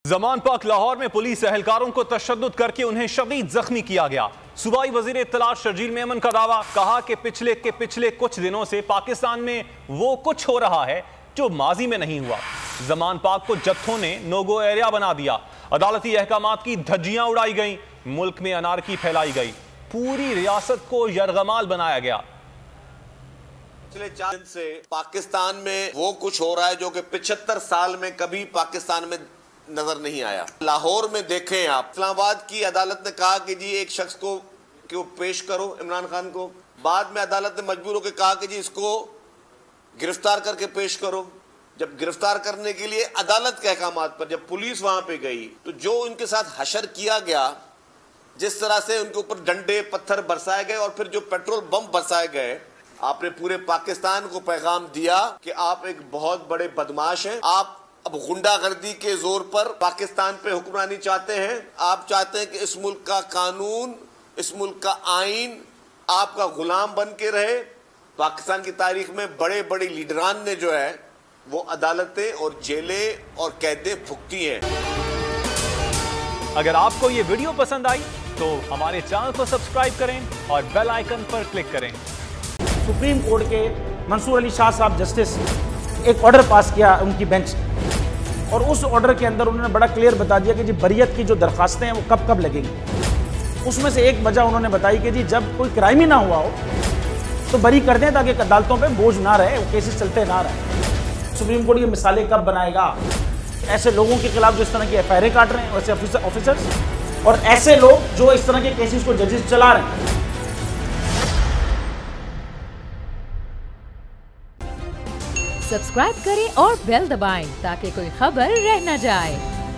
जमान पाक लाहौर में पुलिस एहलकारों को तशद्दुद करके उन्हें शदीद जख्मी किया गया। सूबाई वजीर इत्तलात शर्जील मेमन का दावा, कहा कि पिछले कुछ दिनों से पाकिस्तान में वो कुछ हो रहा है जो माजी में नहीं हुआ। जमान पाक को जत्थों ने नोगो एरिया बना दिया। अदालती अहकामात की धज्जियां उड़ाई गई, मुल्क में अनारकी फैलाई गई, पूरी रियासत को यरगमाल बनाया गया। पिछले 4 दिन से पाकिस्तान में वो कुछ हो रहा है जो कि 75 साल में कभी पाकिस्तान में नजर नहीं आया। लाहौर में देखें आप, इस्लामाबाद की अदालत ने कहा कि जी एक शख्स को पेश करो, इमरान खान को। बाद में अदालत ने मजबूर होकर कहा कि जी इसको गिरफ्तार करके पेश करो। जब गिरफ्तार करने के लिए अदालत के अहकामात पर जब पुलिस वहां पे गई तो जो उनके साथ हशर किया गया, जिस तरह से उनके ऊपर डंडे पत्थर बरसाए गए और फिर जो पेट्रोल बम बरसाए गए, आपने पूरे पाकिस्तान को पैगाम दिया कि आप एक बहुत बड़े बदमाश हैं। आप अब गुंडागर्दी के जोर पर पाकिस्तान पे हुक्मरानी चाहते हैं। आप चाहते हैं कि इस मुल्क का कानून, इस मुल्क का आइन आपका गुलाम बन के रहे। पाकिस्तान की तारीख में बड़े बड़े लीडरान ने जो है वो अदालतें और जेलें और कैदें भुगती हैं। अगर आपको ये वीडियो पसंद आई तो हमारे चैनल को सब्सक्राइब करें और बेल आइकन पर क्लिक करें। सुप्रीम कोर्ट के मंसूर अली शाह साहब जस्टिस एक ऑर्डर पास किया उनकी बेंच, और उस ऑर्डर के अंदर उन्होंने बड़ा क्लियर बता दिया कि जी बरियत की जो दरखास्तें हैं वो कब कब लगेंगी। उसमें से एक वजह उन्होंने बताई कि जी जब कोई क्राइम ही ना हुआ हो तो बरी कर दें, ताकि अदालतों पे बोझ ना रहे, वो केसेस चलते ना रहे। सुप्रीम कोर्ट ये मिसालें कब बनाएगा ऐसे लोगों के खिलाफ जो इस तरह की एफआईआर काट रहे हैं, वैसे ऑफिसर्स, और ऐसे लोग जो इस तरह के केसेस को जजेस चला रहे हैं। सब्सक्राइब करें और बेल दबाएं ताकि कोई खबर रह न जाए।